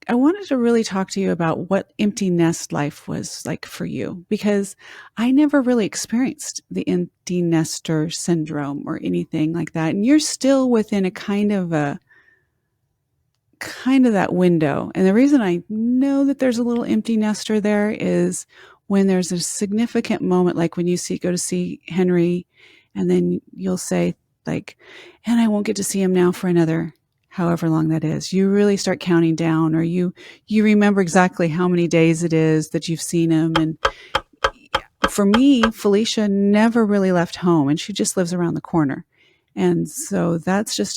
I wanted to really talk to you about what empty nest life was like for you, because I never really experienced the empty nester syndrome or anything like that. And you're still within a kind of that window. And the reason I know that there's a little empty nester there is when there's a significant moment, like when go to see Henry, and then you'll say, like, and I won't get to see him now for another however long that is. You really start counting down, or you remember exactly how many days it is that you've seen him. And for me, Felicia never really left home, and she just lives around the corner. And so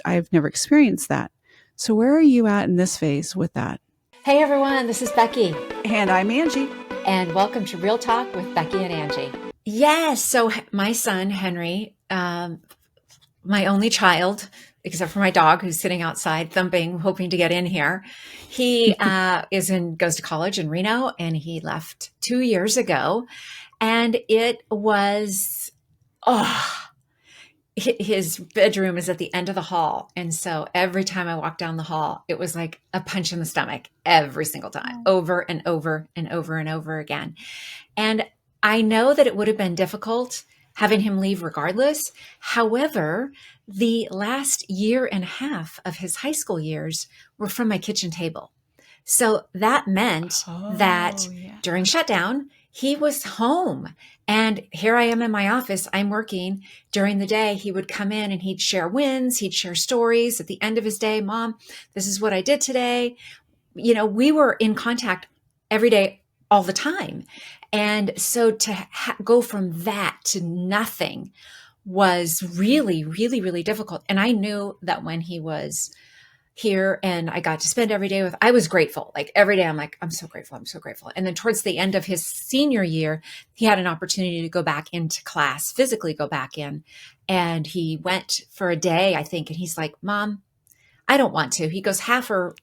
I've never experienced that. So where are you at in this phase with that? Hey everyone, this is Becky. And I'm Angie. And welcome to Real Talk with Becky and Angie. Yes, so my son, Henry, my only child, except for my dog who's sitting outside thumping, hoping to get in here. He goes to college in Reno, and he left 2 years ago. And it was, his bedroom is at the end of the hall. And so every time I walked down the hall, it was like a punch in the stomach every single time, over and over and over and over again. And I know that it would have been difficult having him leave regardless. However, the last year and a half of his high school years were from my kitchen table. So that meant that during shutdown, he was home. And here I am in my office. I'm working during the day. He would come in and he'd share wins. He'd share stories at the end of his day. Mom, this is what I did today. You know, we were in contact every day, all the time. And so to go from that to nothing was really, really, really difficult. And I knew that when he was here and I got to spend every day I was grateful. Like every day I'm like, I'm so grateful. I'm so grateful. And then towards the end of his senior year, he had an opportunity to go back into class, physically go back in. And he went for a day, I think. And he's like, Mom, I don't want to. He goes, half are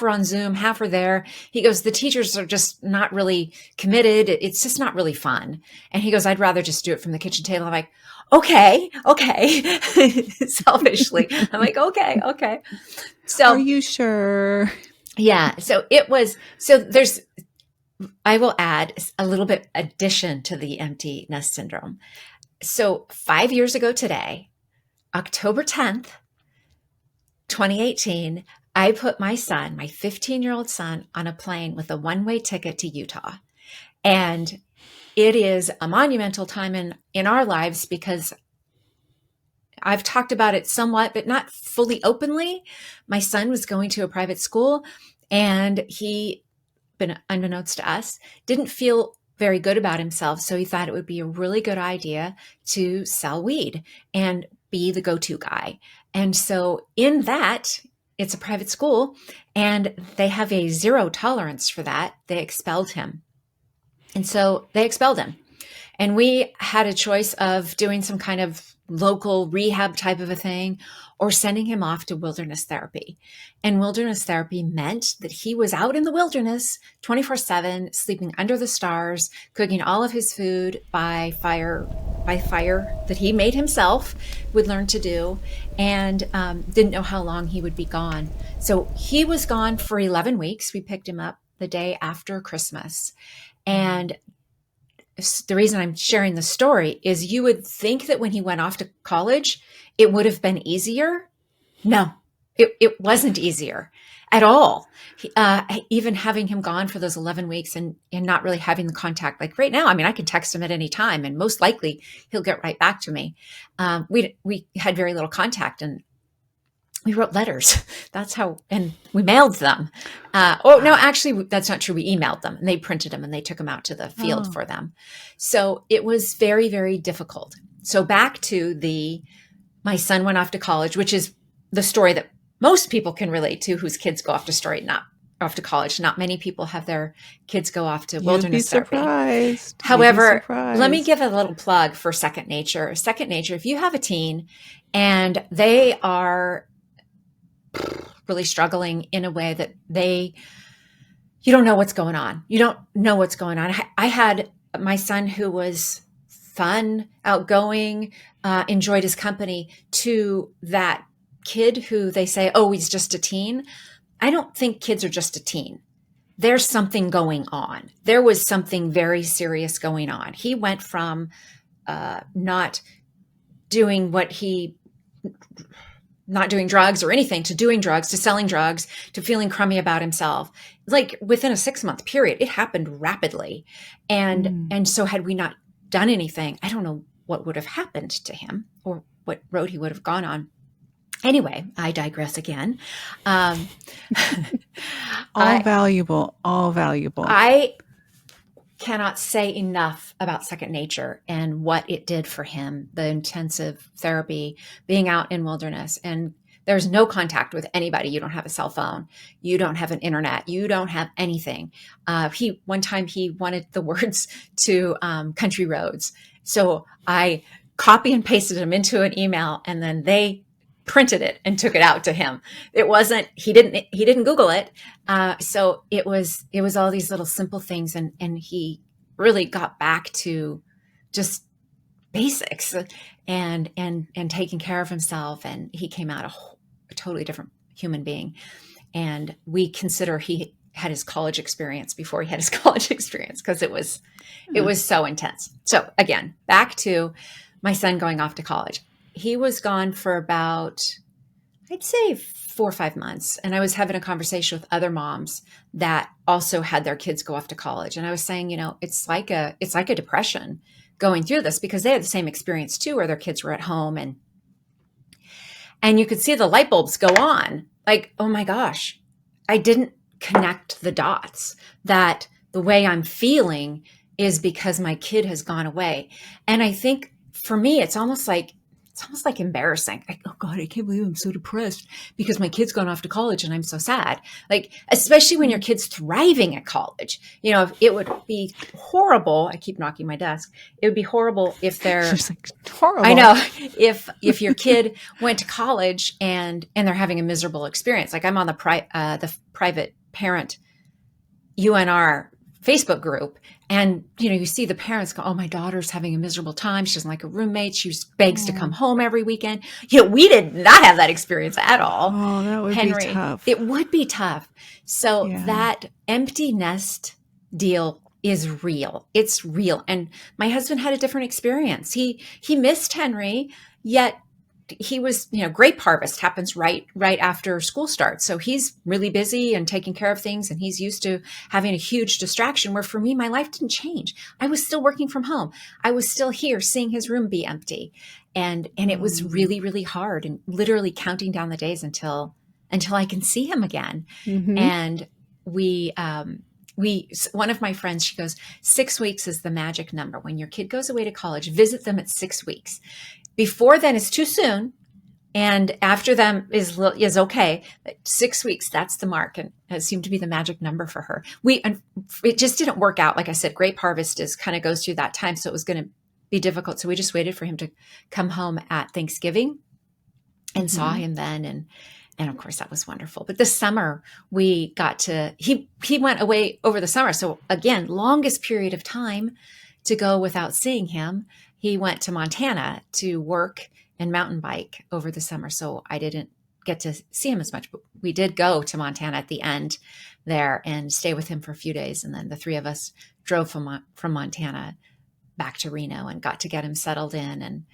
on Zoom, half are there. He goes, the teachers are just not really committed. It's just not really fun. And he goes, I'd rather just do it from the kitchen table. I'm like, okay. Selfishly, I'm like, okay. So are you sure? Yeah. I will add a little bit addition to the empty nest syndrome. So 5 years ago today, October 10th, 2018, I put my son, my 15-year-old son, on a plane with a one-way ticket to Utah. And it is a monumental time in our lives because I've talked about it somewhat, but not fully openly. My son was going to a private school, and he, unbeknownst to us, didn't feel very good about himself. So he thought it would be a really good idea to sell weed and be the go-to guy. And so in that, it's a private school, and they have a zero tolerance for that. They expelled him. And so they expelled him. And we had a choice of doing some kind of local rehab type of a thing or sending him off to wilderness therapy. And wilderness therapy meant that he was out in the wilderness 24/7, sleeping under the stars, cooking all of his food by fire that he made himself, would learn to do, and didn't know how long he would be gone. So he was gone for 11 weeks. We picked him up the day after Christmas. And the reason I'm sharing the story is you would think that when he went off to college, it would have been easier. No, it wasn't easier at all. Even having him gone for those 11 weeks and not really having the contact, like right now, I mean, I can text him at any time and most likely he'll get right back to me. We had very little contact, and we wrote letters. That's how, and we mailed them. No, actually, that's not true. We emailed them, and they printed them, and they took them out to the field for them. So it was very, very difficult. So back to my son went off to college, which is the story that most people can relate to, whose kids go off to college. Not many people have their kids go off to wilderness therapy. Surprised. However, let me give a little plug for Second Nature. Second Nature, if you have a teen and they are really struggling in a way that you don't know what's going on. You don't know what's going on. I had my son who was fun, outgoing, enjoyed his company, to that kid who they say, oh, he's just a teen. I don't think kids are just a teen. there's something going on. There was something very serious going on. He went from not doing what he not doing drugs or anything to doing drugs to selling drugs to feeling crummy about himself, like within a 6-month period. It happened rapidly. Mm. And so had we not done anything, I don't know what would have happened to him or what road he would have gone on. Anyway, I digress again. um, All I valuable, all valuable. I cannot say enough about Second Nature and what it did for him, the intensive therapy, being out in wilderness. And there's no contact with anybody. You don't have a cell phone. You don't have an internet. You don't have anything. One time he wanted the words to country roads. So I copy and pasted them into an email, and then they printed it and took it out to him. It wasn't, he didn't Google it. So it was all these little simple things. And he really got back to just basics and taking care of himself. And he came out a totally different human being. And we consider he had his college experience before he had his college experience, because it was so intense. So again, back to my son going off to college. He was gone for about, I'd say 4 or 5 months. And I was having a conversation with other moms that also had their kids go off to college. And I was saying, it's like a depression going through this, because they had the same experience too, where their kids were at home, and you could see the light bulbs go on. Like, oh my gosh, I didn't connect the dots that the way I'm feeling is because my kid has gone away. And I think for me, it's almost like embarrassing. Like, oh God, I can't believe I'm so depressed because my kid's gone off to college and I'm so sad. Like, especially when your kid's thriving at college, it would be horrible. I keep knocking my desk. It would be horrible if they're, She's like, horrible. I know, if your kid went to college and they're having a miserable experience. Like, I'm on the private parent UNR Facebook group. And, you see the parents go, oh, my daughter's having a miserable time. She doesn't like her roommate. She begs to come home every weekend. We did not have that experience at all. Oh, that would Henry, be tough. it would be tough. So Yeah. that empty nest deal is real. It's real. And my husband had a different experience. He missed Henry, yet he was, grape harvest happens right after school starts. So he's really busy and taking care of things. And he's used to having a huge distraction, where for me, my life didn't change. I was still working from home. I was still here seeing his room be empty. And it was really, really hard, and literally counting down the days until I can see him again. Mm-hmm. And one of my friends, she goes, 6 weeks is the magic number. When your kid goes away to college, visit them at 6 weeks. Before then, it's too soon. And after them is okay. 6 weeks, that's the mark. And it seemed to be the magic number for her. It just didn't work out. Like I said, grape harvest kind of goes through that time. So it was going to be difficult. So we just waited for him to come home at Thanksgiving and saw him then. And of course that was wonderful. But this summer we got to, he went away over the summer. So again, longest period of time to go without seeing him. He went to Montana to work and mountain bike over the summer. So I didn't get to see him as much, but we did go to Montana at the end there and stay with him for a few days. And then the three of us drove from Montana back to Reno and got to get him settled in.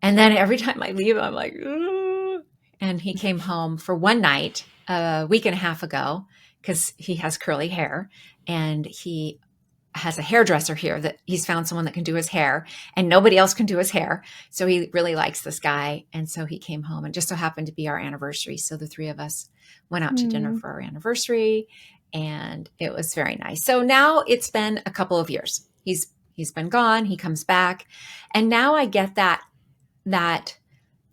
And then every time I leave, I'm like, ooh. And he came home for one night a week and a half ago, because he has curly hair, and he has a hairdresser here that he's found someone that can do his hair, and nobody else can do his hair. So he really likes this guy. And so he came home, and just so happened to be our anniversary. So the three of us went out to dinner for our anniversary, and it was very nice. So now it's been a couple of years. He's been gone. He comes back. And now I get that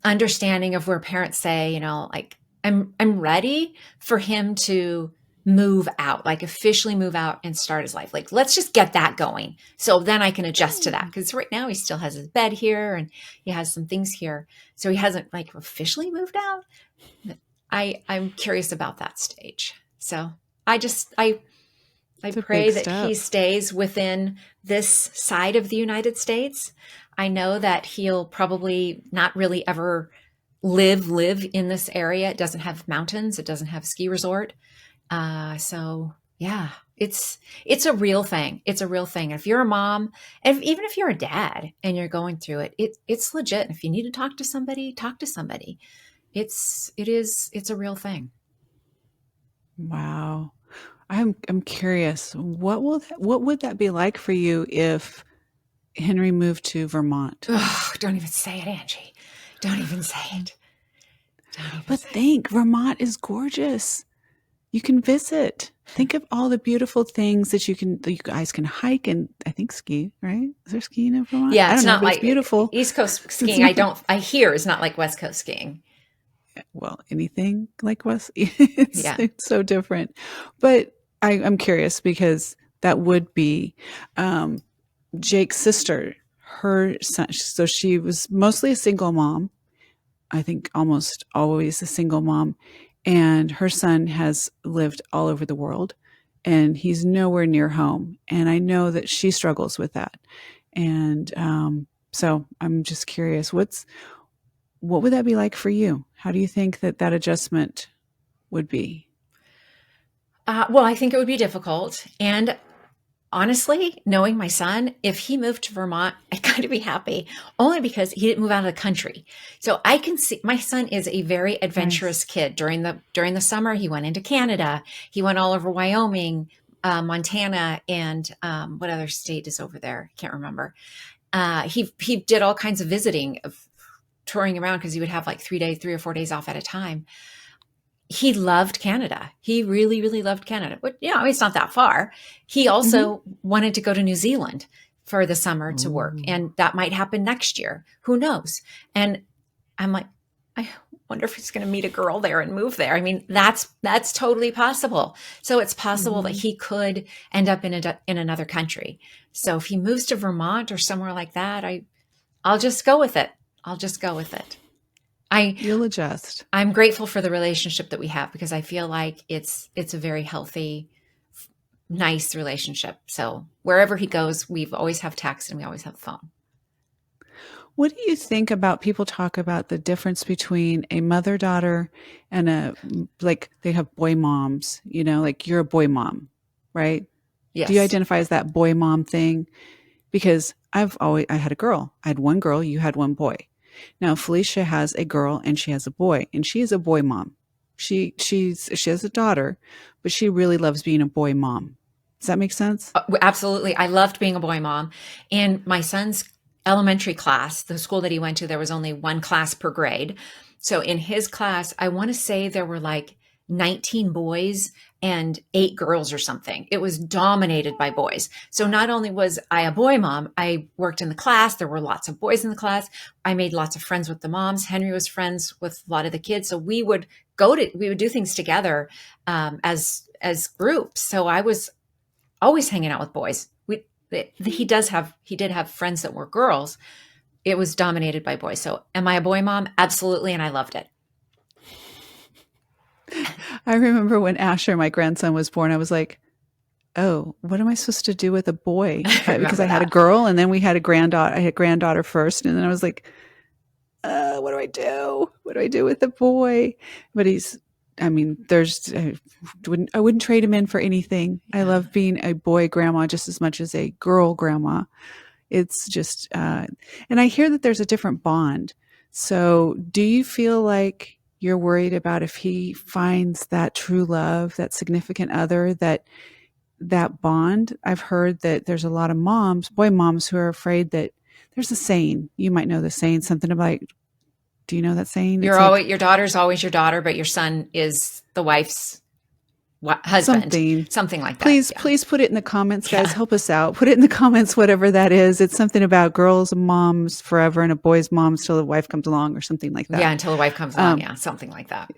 understanding of where parents say, like, I'm ready for him to move out, like officially move out and start his life. Like, let's just get that going. So then I can adjust to that. Because right now he still has his bed here and he has some things here. So he hasn't like officially moved out. I'm curious about that stage. So I pray that he stays within this side of the United States. I know that he'll probably not really ever live in this area. It doesn't have mountains. It doesn't have ski resort. So Yeah. It's a real thing. It's a real thing. If you're a mom, and even if you're a dad and you're going through it, it's legit. If you need to talk to somebody, talk to somebody. It's a real thing. Wow. I'm curious. What would that be like for you if Henry moved to Vermont? Oh, don't even say it, Angie. Don't even say it. Don't even But say it. think, Vermont is gorgeous. You can visit. Think of all the beautiful things that you guys can hike and I think ski, right? Is there skiing in Vermont? Yeah, I it's don't know, not but it's like beautiful. East Coast It's skiing. not I hear is not like West Coast skiing. well, anything like West. It's Yeah. it's so different. But I'm curious because that would be um, Jake's sister, her son. So she was mostly a single mom. I think almost always a single mom. And her son has lived all over the world and he's nowhere near home. And I know that she struggles with that. And so I'm just curious, what would that be like for you? How do you think that that adjustment would be? Well, I think it would be difficult. And honestly, knowing my son, if he moved to Vermont, I'd kind of be happy only because he didn't move out of the country. So I can see my son is a very Nice. adventurous kid. During the summer, he went into Canada. He went all over Wyoming, Montana, and what other state is over there? I can't remember. He did all kinds of visiting, of touring around because he would have like 3 or 4 days off at a time. He loved Canada. He really, really loved Canada. But it's not that far. He Mm-hmm. also wanted to go to New Zealand for the summer to work, Ooh. and that might happen next year. Who knows? And I'm like, I wonder if he's going to meet a girl there and move there. I mean, that's totally possible. So it's possible that Mm-hmm. he could end up in another country. So if he moves to Vermont or somewhere like that, I'll just go with it. I'll just go with it. I You'll adjust. I'm grateful for the relationship that we have because I feel like it's a very healthy, nice relationship. So wherever he goes, we've always have text and we always have phone. What do you think about people talk about the difference between a mother daughter and like they have boy moms, like you're a boy mom, right? Do you Yes. identify as that boy mom thing? Because I had a girl. I had one girl, you had one boy. Now Felicia has a girl and she has a boy, and she is a boy mom. She has a daughter, but she really loves being a boy mom. Does that make sense? Absolutely. I loved being a boy mom. In my son's elementary class, the school that he went to, there was only one class per grade. So in his class, I want to say there were like 19 boys and 8 girls or something. It was dominated by boys. So not only was I a boy mom, I worked in the class. There were lots of boys in the class. I made lots of friends with the moms. Henry was friends with a lot of the kids. So we would do things together as groups. So I was always hanging out with boys. He did have friends that were girls. It was dominated by boys. So am I a boy mom? Absolutely. And I loved it. I remember when Asher, my grandson, was born, I was like, oh, what am I supposed to do with a boy? I Because remember I had a that. girl and then we had a granddaughter. I had granddaughter first. And then I was like, what do I do? What do I do with the boy? But I mean, I wouldn't trade him in for anything. I Yeah. love being a boy grandma just as much as a girl grandma. It's just, and I hear that there's a different bond. So do you feel like you're worried about if he finds that true love, that significant other, that bond? I've heard that there's a lot of moms, boy moms, who are afraid that there's a saying, you might know the saying, something about, do you know that saying? It's like Your daughter's always your daughter, but your son is the wife's husband. something. Something like that. Please, Yeah. please put it in the comments, guys. Yeah. Help us out. Put it in the comments, whatever that is. It's something about girls' moms forever and a boy's moms till the wife comes along or something like Yeah. that. Until the wife comes along. Um, Yeah. Something like that.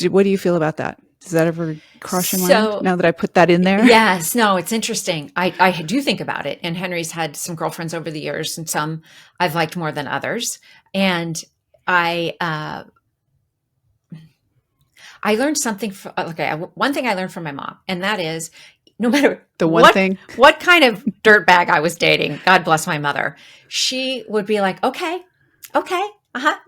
what do you feel about that? Does that ever cross your mind So now that I put that in there? yes, no, it's interesting. I do think about it. And Henry's had some girlfriends over the years, and some I've liked more than others. And I I learned something from, okay, one thing I learned from my mom, and that is no matter The one thing. what kind of dirtbag I was dating, God bless my mother, she would be like, okay,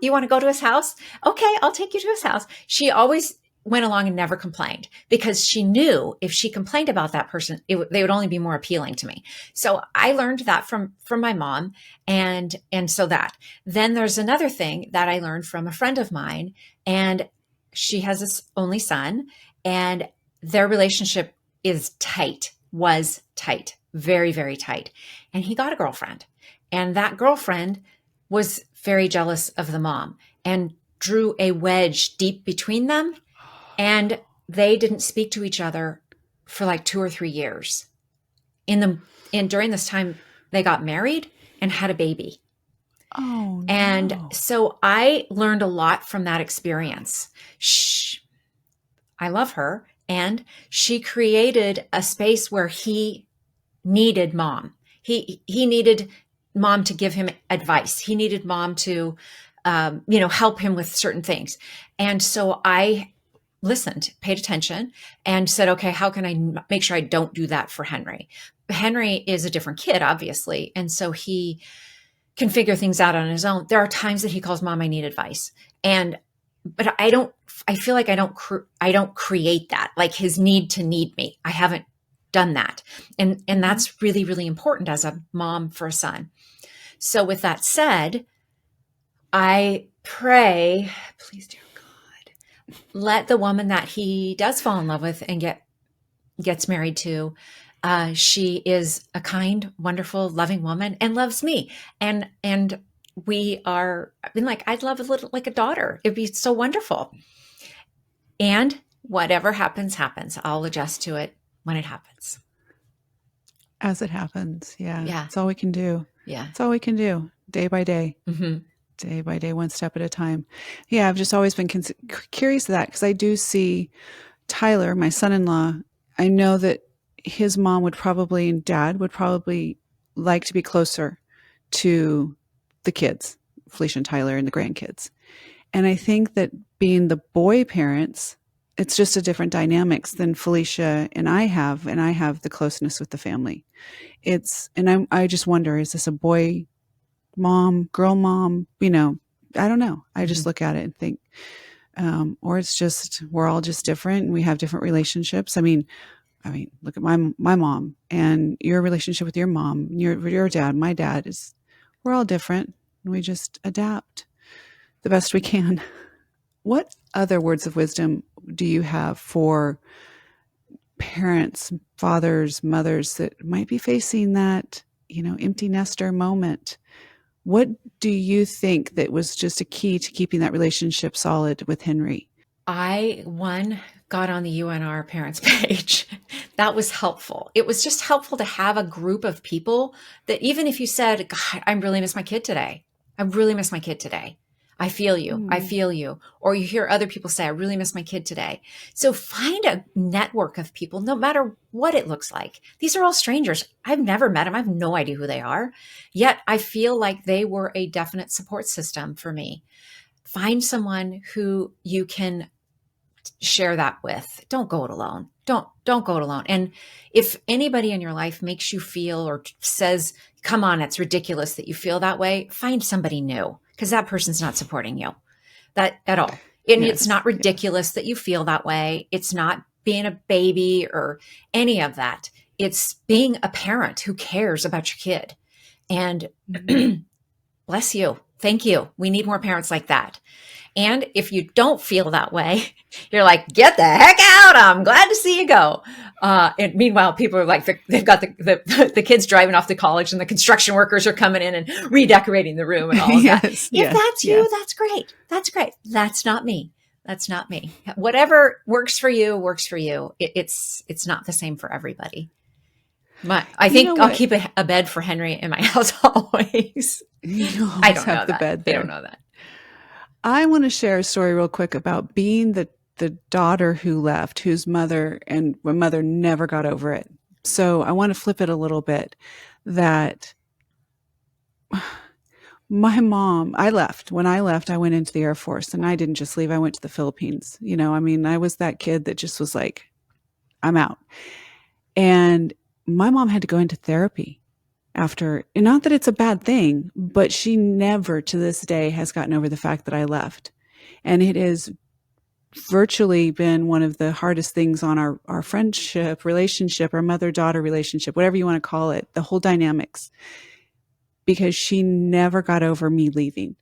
you want to go to his house? Okay, I'll take you to his house. She always went along and never complained because she knew if she complained about that person, they would only be more appealing to me. So I learned that from my mom, and so that. Then there's another thing that I learned from a friend of mine, and she has this only son, and their relationship is tight, was tight, very, very tight. And he got a girlfriend, and that girlfriend was very jealous of the mom and drew a wedge deep between them, and they didn't speak to each other for like 2 or 3 years. During this time, they got married and had a baby. Oh And no. so I learned a lot from that experience. I love her. And she created a space where he needed mom. He needed mom to give him advice. He needed mom to, help him with certain things. And so I listened, paid attention, and said, okay, how can I make sure I don't do that for Henry? Henry is a different kid, obviously. And so he can figure things out on his own. There are times that he calls mom, I need advice. But I feel like I don't create that, like his need to need me. I haven't done that. And that's really, really important as a mom for a son. So with that said, I pray, please, dear God, let the woman that he does fall in love with and gets married to, she is a kind, wonderful, loving woman and loves me. And I've been like, I'd love a little like a daughter. It'd be so wonderful. And whatever happens, happens. I'll adjust to it when it happens. As it happens. Yeah. Yeah. It's all we can do. Yeah. It's all we can do day by day. Mm-hmm. Day by day, one step at a time. Yeah, I've just always been curious of that because I do see Tyler, my son-in-law. I know that his mom and dad would probably like to be closer to the kids, Felicia and Tyler, and the grandkids. And I think that being the boy parents, it's just a different dynamics than Felicia and I have the closeness with the family. I just wonder, is this a boy mom, girl mom, I don't know. I just look at it and think, or it's just, we're all just different and we have different relationships. I mean, look at my mom and your relationship with your mom, your dad, my dad we're all different and we just adapt the best we can. What other words of wisdom do you have for parents, fathers, mothers that might be facing that, empty nester moment? What do you think that was just a key to keeping that relationship solid with Henry? I got on the UNR parents page. That was helpful. It was just helpful to have a group of people that even if you said, God, I really miss my kid today. I really miss my kid today. I feel you. I feel you. Or you hear other people say, I really miss my kid today. So find a network of people, no matter what it looks like. These are all strangers. I've never met them. I have no idea who they are. Yet I feel like they were a definite support system for me. Find someone who you can share that with. Don't go it alone. Don't go it alone. And if anybody in your life makes you feel or says, come on, it's ridiculous that you feel that way, find somebody new, because that person's not supporting you that at all. And Yes, it's not ridiculous that you feel that way. It's not being a baby or any of that. It's being a parent who cares about your kid. And bless you. Thank you. We need more parents like that. And if you don't feel that way, you're like, get the heck out. I'm glad to see you go. And meanwhile, people are like, they've got the kids driving off to college and the construction workers are coming in and redecorating the room and all of that. If that's you, that's great. That's great. That's not me. That's not me. Whatever works for you, works for you. It's not the same for everybody. I think I'll keep a bed for Henry in my house always. I don't know that. Bed they don't know that. I want to share a story real quick about being the daughter who left, whose mother never got over it. So I want to flip it a little bit, that my mom, I left. When I left, I went into the Air Force, and I didn't just leave. I went to the Philippines. I was that kid that just was like, I'm out. And my mom had to go into therapy after, and not that it's a bad thing, but she never to this day has gotten over the fact that I left. And it is virtually been one of the hardest things on our friendship, relationship, our mother-daughter relationship, whatever you want to call it, the whole dynamics, because she never got over me leaving.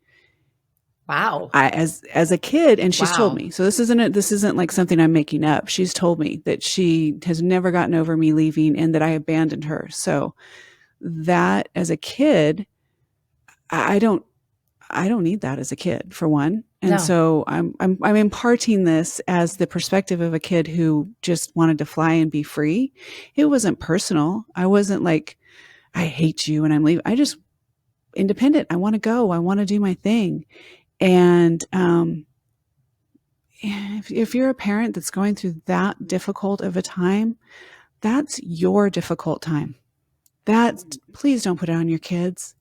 Wow. As a kid, and she's told Wow. me. So this isn't like something I'm making up. She's told me that she has never gotten over me leaving and that I abandoned her. So that as a kid, I don't I don't need that as a kid, for one. And No. so I'm imparting this as the perspective of a kid who just wanted to fly and be free. It wasn't personal. I wasn't like, I hate you and I'm leaving. I just independent. I want to go. I want to do my thing. And if you're a parent that's going through that difficult of a time, that's your difficult time. That Please don't put it on your kids.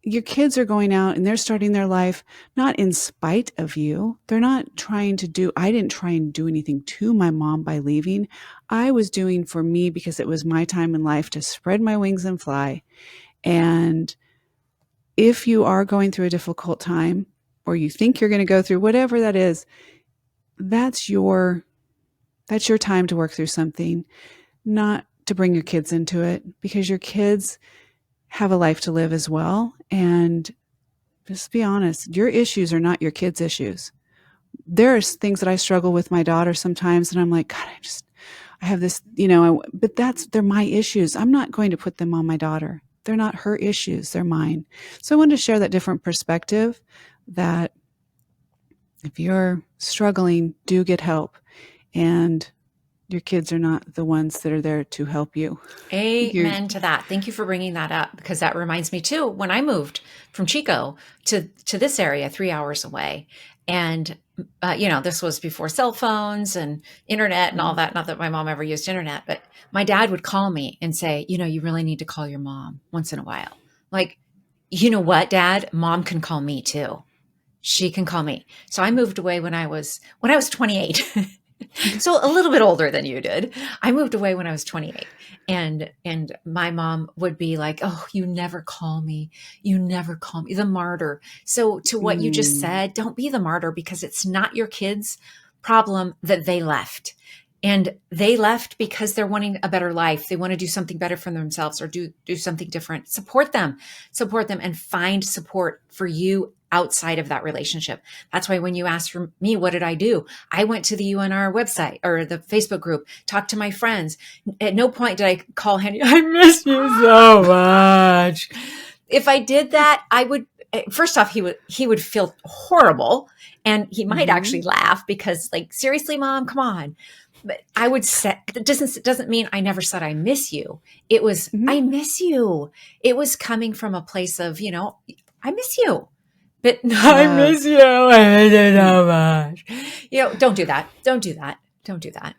Your kids are going out and they're starting their life not in spite of you. They're not trying to do, I didn't try and do anything to my mom by leaving. I was doing for me because it was my time in life to spread my wings and fly. And if you are going through a difficult time or you think you're going to go through whatever that is, that's your time to work through something, not to bring your kids into it, because your kids have a life to live as well. And just be honest, your issues are not your kids' issues. There's things that I struggle with my daughter sometimes, and I'm like, God, I have this, but they're my issues. I'm not going to put them on my daughter. They're not her issues, they're mine. So I wanted to share that different perspective, that if you're struggling, do get help. And your kids are not the ones that are there to help you. You're, Amen to that. Thank you for bringing that up, because that reminds me too, when I moved from Chico to this area 3 hours away. And, this was before cell phones and internet and all that. Not that my mom ever used internet, but my dad would call me and say, you really need to call your mom once in a while. Like, you know what, Dad? Mom can call me too. She can call me. So I moved away when I was 28. So a little bit older than you did. I moved away when I was 28. And my mom would be like, "Oh, you never call me. You never call me." The martyr. So to what you just mm, said, don't be the martyr, because it's not your kids' problem that they left. And they left because they're wanting a better life. They want to do something better for themselves, or do something different. Support them and find support for you outside of that relationship. That's why when you asked for me, what did I do? I went to the UNR website or the Facebook group, talked to my friends. At no point did I call Henry, I miss you so much. If I did that, I would, first off, he would feel horrible, and he might mm-hmm, actually laugh, because like, seriously, Mom, come on. But I would say, it doesn't mean I never said I miss you. It was, mm-hmm. I miss you. It was coming from a place of, I miss you. But I Love. miss you. I miss you so much. Don't do that. Don't do that. Don't do that.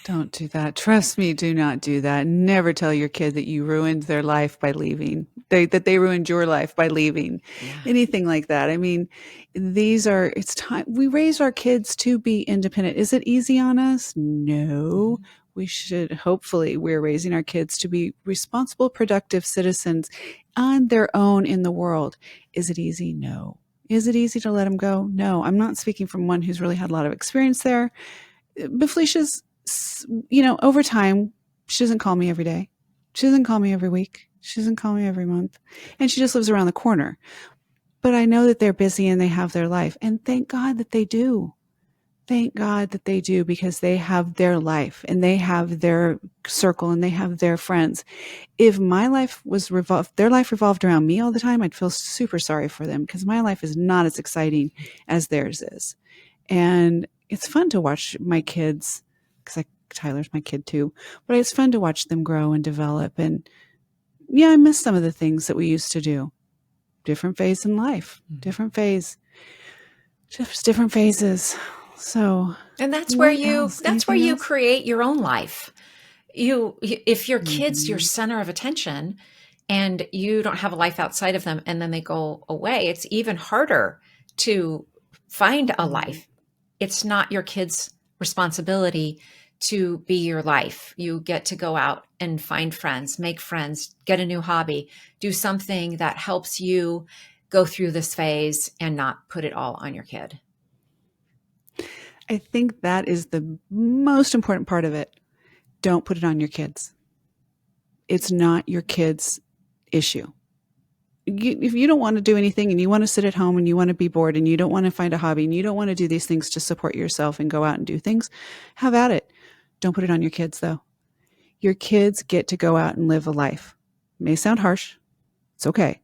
Don't do that. Trust me, do not do that. Never tell your kid that you ruined their life by leaving. That they ruined your life by leaving. Yeah. Anything like that. I mean, it's time we raise our kids to be independent. Is it easy on us? No. Mhm. Hopefully we're raising our kids to be responsible, productive citizens on their own in the world. Is it easy? No. Is it easy to let them go? No. I'm not speaking from one who's really had a lot of experience there. But Felicia's, over time, she doesn't call me every day. She doesn't call me every week. She doesn't call me every month. And she just lives around the corner. But I know that they're busy and they have their life. And thank God that they do. Thank God that they do, because they have their life and they have their circle and they have their friends. If my life their life revolved around me all the time, I'd feel super sorry for them, because my life is not as exciting as theirs is. And it's fun to watch my kids, because Tyler's my kid too, but it's fun to watch them grow and develop. And yeah, I miss some of the things that we used to do. Different phase in life, just different phases. So And what else? that's where Anything you else? create your own life. If your kid's your Mm-hmm. center of attention, and you don't have a life outside of them, and then they go away, it's even harder to find a life. It's not your kid's responsibility to be your life. You get to go out and find friends, make friends, get a new hobby, do something that helps you go through this phase, and not put it all on your kid. I think that is the most important part of it. Don't put it on your kids. It's not your kids' issue. If you don't want to do anything and you want to sit at home and you want to be bored and you don't want to find a hobby and you don't want to do these things to support yourself and go out and do things, have at it. Don't put it on your kids, though. Your kids get to go out and live a life. It may sound harsh. It's okay,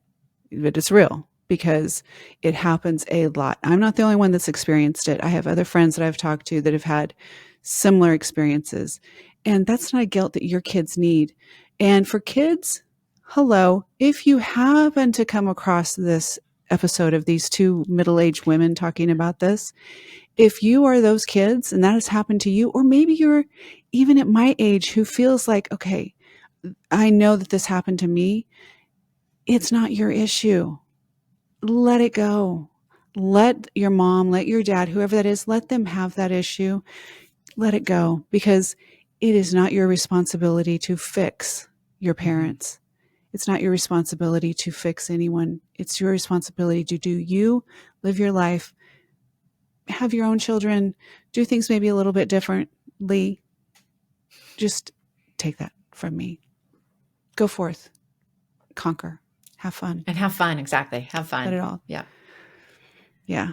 but it's real because it happens a lot. I'm not the only one that's experienced it. I have other friends that I've talked to that have had similar experiences. And that's not a guilt that your kids need. And for kids, hello, if you happen to come across this episode of these two middle-aged women talking about this, if you are those kids and that has happened to you, or maybe you're even at my age who feels like, okay, I know that this happened to me. It's not your issue. Let it go. Let your mom, let your dad, whoever that is, let them have that issue. Let it go, because it is not your responsibility to fix your parents. It's not your responsibility to fix anyone. It's your responsibility to do you, live your life, have your own children, do things maybe a little bit differently. Just take that from me. Go forth, conquer, have fun. And have fun. Exactly. Have fun. Let it all. Yeah. Yeah.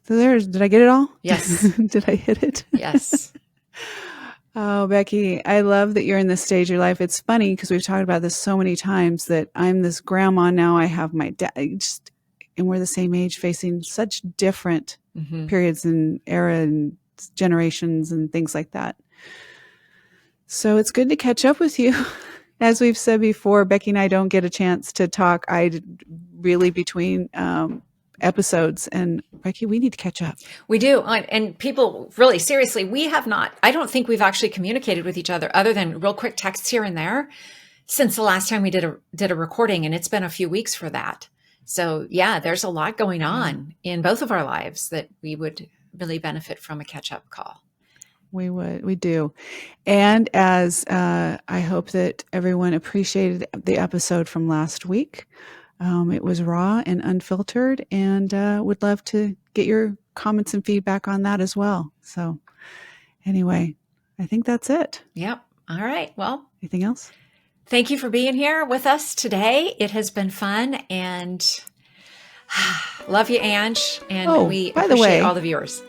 So did I get it all? Yes. Did I hit it? Yes. Oh, Beckie, I love that you're in this stage of your life. It's funny because we've talked about this so many times that I'm this grandma now. I have my dad, and we're the same age, facing such different periods and era and generations and things like that. So it's good to catch up with you. As we've said before, Beckie and I don't get a chance to talk. I really between episodes, and Beckie, we need to catch up. We do. And people, really seriously, we have not, I don't think we've actually communicated with each other other than real quick texts here and there since the last time we did a recording. And it's been a few weeks for that. So yeah, there's a lot going on in both of our lives that we would really benefit from a catch-up call. We do. And as I hope that everyone appreciated the episode from last week. It was raw and unfiltered, and would love to get your comments and feedback on that as well. So anyway, I think that's it. Yep. All right. Well, anything else? Thank you for being here with us today. It has been fun, and love you, Ange. And we appreciate all the viewers.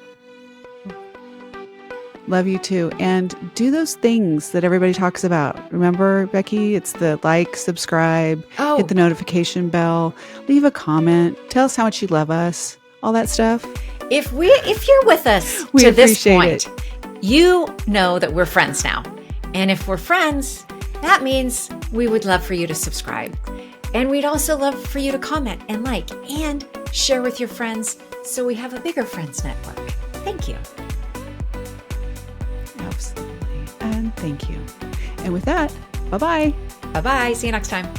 Love you too. And do those things that everybody talks about. Remember, Beckie, it's the like, subscribe, hit the notification bell, leave a comment, tell us how much you love us, all that stuff. If you're with us to this point, you know that we're friends now. And if we're friends, that means we would love for you to subscribe. And we'd also love for you to comment and like and share with your friends so we have a bigger friends network. Thank you. Absolutely. And thank you. And with that, bye-bye. Bye-bye. See you next time.